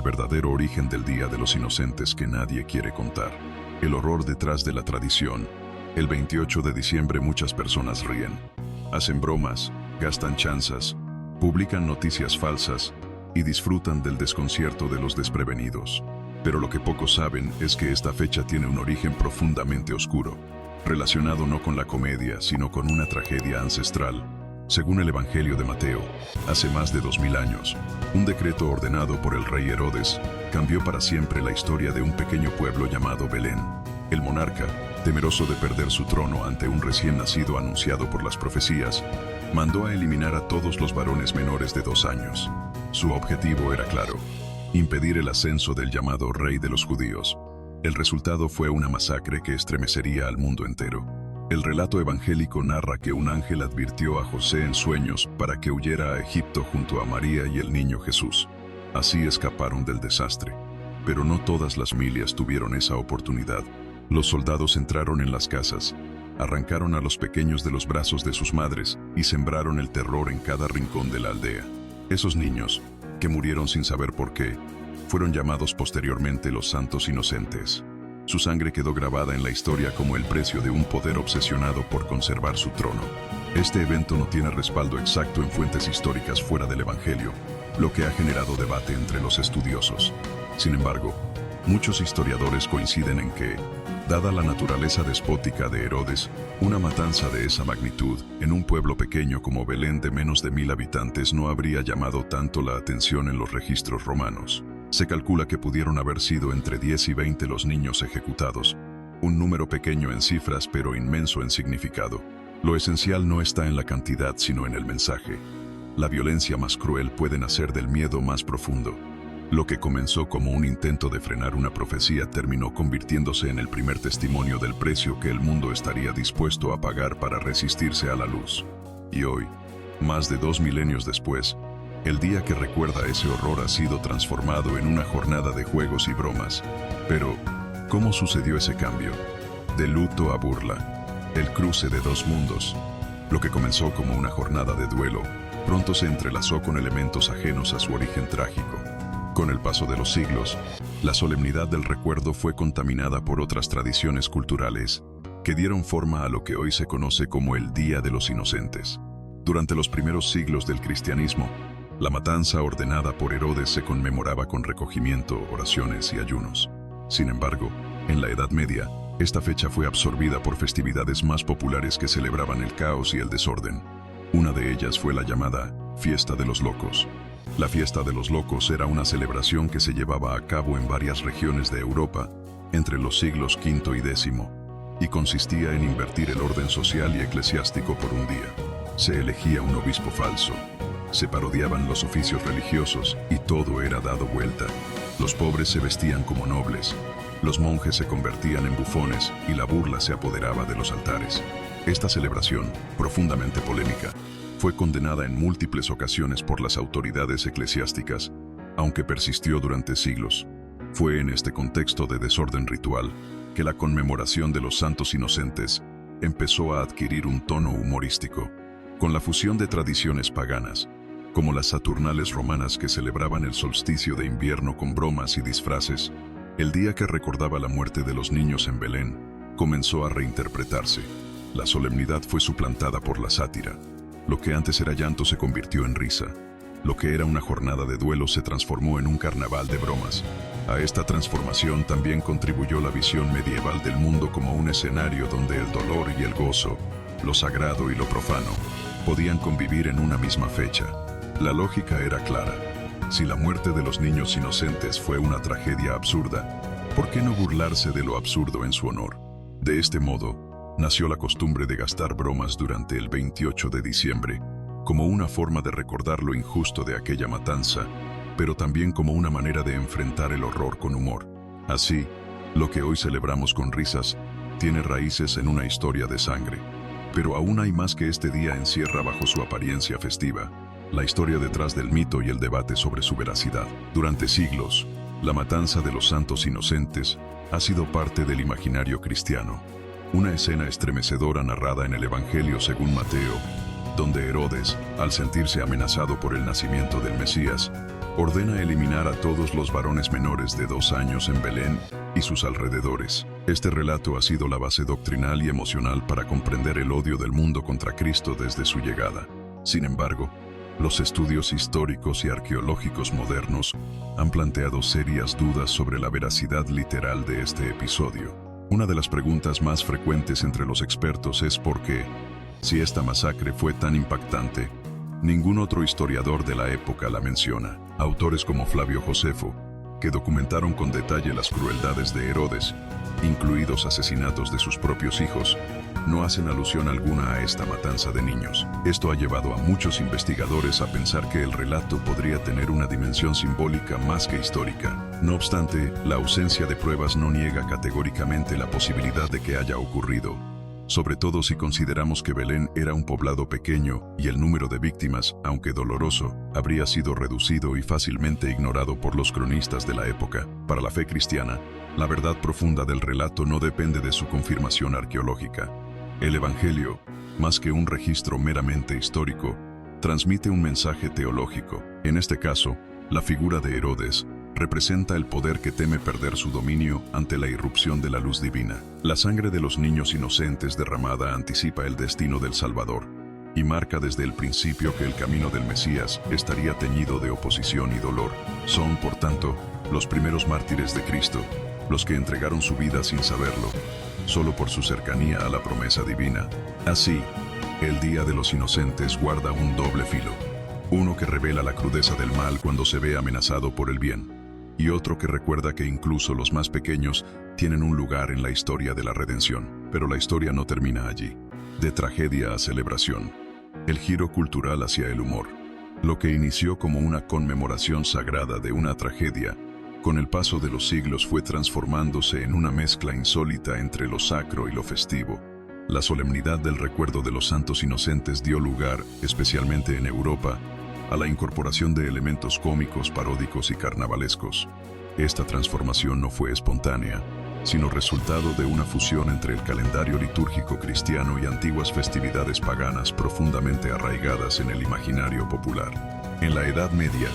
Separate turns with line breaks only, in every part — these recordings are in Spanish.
el verdadero origen del Día de los Inocentes que nadie quiere contar. El horror detrás de la tradición. El 28 de diciembre muchas personas ríen, hacen bromas, gastan chanzas, publican noticias falsas y disfrutan del desconcierto de los desprevenidos. Pero lo que pocos saben es que esta fecha tiene un origen profundamente oscuro, relacionado no con la comedia, sino con una tragedia ancestral. Según el Evangelio de Mateo, hace más de 2000 años, un decreto ordenado por el rey Herodes cambió para siempre la historia de un pequeño pueblo llamado Belén. El monarca, temeroso de perder su trono ante un recién nacido anunciado por las profecías, mandó a eliminar a todos los varones menores de 2 años. Su objetivo era claro: impedir el ascenso del llamado Rey de los Judíos. El resultado fue una masacre que estremecería al mundo entero. El relato evangélico narra que un ángel advirtió a José en sueños para que huyera a Egipto junto a María y el niño Jesús. Así escaparon del desastre. Pero no todas las familias tuvieron esa oportunidad. Los soldados entraron en las casas, arrancaron a los pequeños de los brazos de sus madres y sembraron el terror en cada rincón de la aldea. Esos niños, que murieron sin saber por qué, fueron llamados posteriormente los Santos Inocentes. Su sangre quedó grabada en la historia como el precio de un poder obsesionado por conservar su trono. Este evento no tiene respaldo exacto en fuentes históricas fuera del Evangelio, lo que ha generado debate entre los estudiosos. Sin embargo, muchos historiadores coinciden en que, dada la naturaleza despótica de Herodes, una matanza de esa magnitud en un pueblo pequeño como Belén de menos de 1000 habitantes no habría llamado tanto la atención en los registros romanos. Se calcula que pudieron haber sido entre 10 y 20 los niños ejecutados, un número pequeño en cifras pero inmenso en significado. Lo esencial no está en la cantidad sino en el mensaje. La violencia más cruel puede nacer del miedo más profundo. Lo que comenzó como un intento de frenar una profecía terminó convirtiéndose en el primer testimonio del precio que el mundo estaría dispuesto a pagar para resistirse a la luz. Y hoy, más de 2 milenios después, el día que recuerda ese horror ha sido transformado en una jornada de juegos y bromas. Pero, ¿cómo sucedió ese cambio? De luto a burla, el cruce de 2 mundos. Lo que comenzó como una jornada de duelo, pronto se entrelazó con elementos ajenos a su origen trágico. Con el paso de los siglos, la solemnidad del recuerdo fue contaminada por otras tradiciones culturales que dieron forma a lo que hoy se conoce como el Día de los Inocentes. Durante los primeros siglos del cristianismo, la matanza ordenada por Herodes se conmemoraba con recogimiento, oraciones y ayunos. Sin embargo, en la Edad Media, esta fecha fue absorbida por festividades más populares que celebraban el caos y el desorden. Una de ellas fue la llamada Fiesta de los Locos. La Fiesta de los Locos era una celebración que se llevaba a cabo en varias regiones de Europa entre los siglos V y X, y consistía en invertir el orden social y eclesiástico por un día. Se elegía un obispo falso, se parodiaban los oficios religiosos y todo era dado vuelta. Los pobres se vestían como nobles, los monjes se convertían en bufones y la burla se apoderaba de los altares. Esta celebración, profundamente polémica, fue condenada en múltiples ocasiones por las autoridades eclesiásticas, aunque persistió durante siglos. Fue en este contexto de desorden ritual que la conmemoración de los Santos Inocentes empezó a adquirir un tono humorístico, con la fusión de tradiciones paganas, como las Saturnales romanas que celebraban el solsticio de invierno con bromas y disfraces. El día que recordaba la muerte de los niños en Belén comenzó a reinterpretarse. La solemnidad fue suplantada por la sátira. Lo que antes era llanto se convirtió en risa. Lo que era una jornada de duelo se transformó en un carnaval de bromas. A esta transformación también contribuyó la visión medieval del mundo como un escenario donde el dolor y el gozo, lo sagrado y lo profano, podían convivir en una misma fecha. La lógica era clara. Si la muerte de los niños inocentes fue una tragedia absurda, ¿por qué no burlarse de lo absurdo en su honor? De este modo, nació la costumbre de gastar bromas durante el 28 de diciembre, como una forma de recordar lo injusto de aquella matanza, pero también como una manera de enfrentar el horror con humor. Así, lo que hoy celebramos con risas tiene raíces en una historia de sangre. Pero aún hay más que este día encierra bajo su apariencia festiva, la historia detrás del mito y el debate sobre su veracidad. Durante siglos, la matanza de los Santos Inocentes ha sido parte del imaginario cristiano. Una escena estremecedora narrada en el Evangelio según Mateo, donde Herodes, al sentirse amenazado por el nacimiento del Mesías, ordena eliminar a todos los varones menores de 2 años en Belén y sus alrededores. Este relato ha sido la base doctrinal y emocional para comprender el odio del mundo contra Cristo desde su llegada. Sin embargo, los estudios históricos y arqueológicos modernos han planteado serias dudas sobre la veracidad literal de este episodio. Una de las preguntas más frecuentes entre los expertos es por qué, si esta masacre fue tan impactante, ningún otro historiador de la época la menciona. Autores como Flavio Josefo, que documentaron con detalle las crueldades de Herodes, incluidos asesinatos de sus propios hijos, no hacen alusión alguna a esta matanza de niños. Esto ha llevado a muchos investigadores a pensar que el relato podría tener una dimensión simbólica más que histórica. No obstante, la ausencia de pruebas no niega categóricamente la posibilidad de que haya ocurrido, sobre todo si consideramos que Belén era un poblado pequeño y el número de víctimas, aunque doloroso, habría sido reducido y fácilmente ignorado por los cronistas de la época. Para la fe cristiana, la verdad profunda del relato no depende de su confirmación arqueológica. El Evangelio, más que un registro meramente histórico, transmite un mensaje teológico. En este caso, la figura de Herodes representa el poder que teme perder su dominio ante la irrupción de la luz divina. La sangre de los niños inocentes derramada anticipa el destino del Salvador y marca desde el principio que el camino del Mesías estaría teñido de oposición y dolor. Son, por tanto, los primeros mártires de Cristo, los que entregaron su vida sin saberlo, solo por su cercanía a la promesa divina. Así, el Día de los Inocentes guarda un doble filo, uno que revela la crudeza del mal cuando se ve amenazado por el bien, y otro que recuerda que incluso los más pequeños tienen un lugar en la historia de la redención. Pero la historia no termina allí. De tragedia a celebración, el giro cultural hacia el humor. Lo que inició como una conmemoración sagrada de una tragedia, con el paso de los siglos fue transformándose en una mezcla insólita entre lo sacro y lo festivo. La solemnidad del recuerdo de los santos inocentes dio lugar, especialmente en Europa, a la incorporación de elementos cómicos, paródicos y carnavalescos. Esta transformación no fue espontánea, sino resultado de una fusión entre el calendario litúrgico cristiano y antiguas festividades paganas profundamente arraigadas en el imaginario popular. En la Edad Media,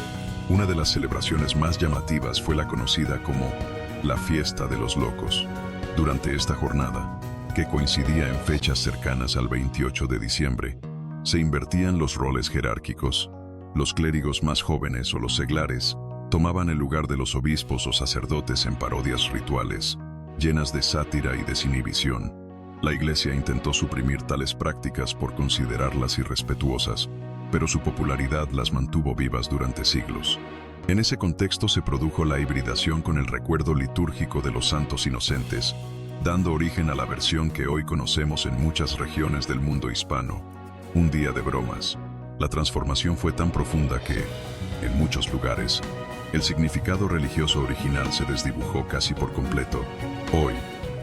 una de las celebraciones más llamativas fue la conocida como la Fiesta de los Locos. Durante esta jornada, que coincidía en fechas cercanas al 28 de diciembre, se invertían los roles jerárquicos. Los clérigos más jóvenes o los seglares tomaban el lugar de los obispos o sacerdotes en parodias rituales, llenas de sátira y desinhibición. La Iglesia intentó suprimir tales prácticas por considerarlas irrespetuosas, pero su popularidad las mantuvo vivas durante siglos. En ese contexto se produjo la hibridación con el recuerdo litúrgico de los santos inocentes, dando origen a la versión que hoy conocemos en muchas regiones del mundo hispano, un día de bromas. La transformación fue tan profunda que, en muchos lugares, el significado religioso original se desdibujó casi por completo. Hoy,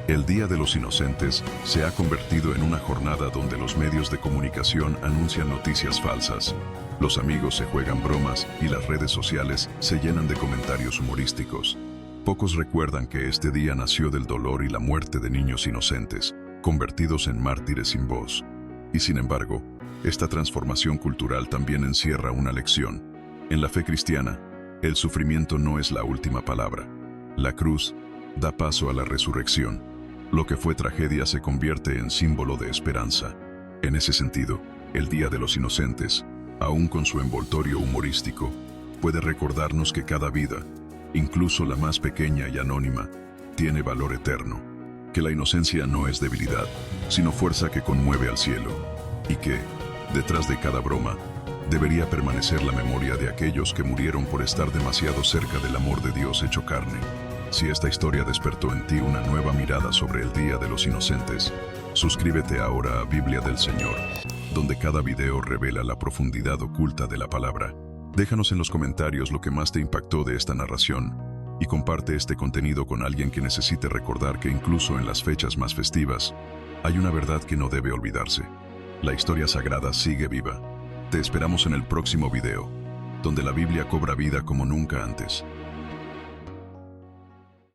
el Día de los Inocentes se ha convertido en una jornada donde los medios de comunicación anuncian noticias falsas, los amigos se juegan bromas y las redes sociales se llenan de comentarios humorísticos. Pocos recuerdan que este día nació del dolor y la muerte de niños inocentes, convertidos en mártires sin voz. Y sin embargo, esta transformación cultural también encierra una lección. En la fe cristiana, el sufrimiento no es la última palabra. La cruz da paso a la resurrección. Lo que fue tragedia se convierte en símbolo de esperanza. En ese sentido, el Día de los Inocentes, aún con su envoltorio humorístico, puede recordarnos que cada vida, incluso la más pequeña y anónima, tiene valor eterno. Que la inocencia no es debilidad, sino fuerza que conmueve al cielo. Y que, detrás de cada broma, debería permanecer la memoria de aquellos que murieron por estar demasiado cerca del amor de Dios hecho carne. Si esta historia despertó en ti una nueva mirada sobre el Día de los Inocentes, suscríbete ahora a Biblia del Señor, donde cada video revela la profundidad oculta de la palabra. Déjanos en los comentarios lo que más te impactó de esta narración y comparte este contenido con alguien que necesite recordar que incluso en las fechas más festivas, hay una verdad que no debe olvidarse. La historia sagrada sigue viva. Te esperamos en el próximo video, donde la Biblia cobra vida como nunca antes.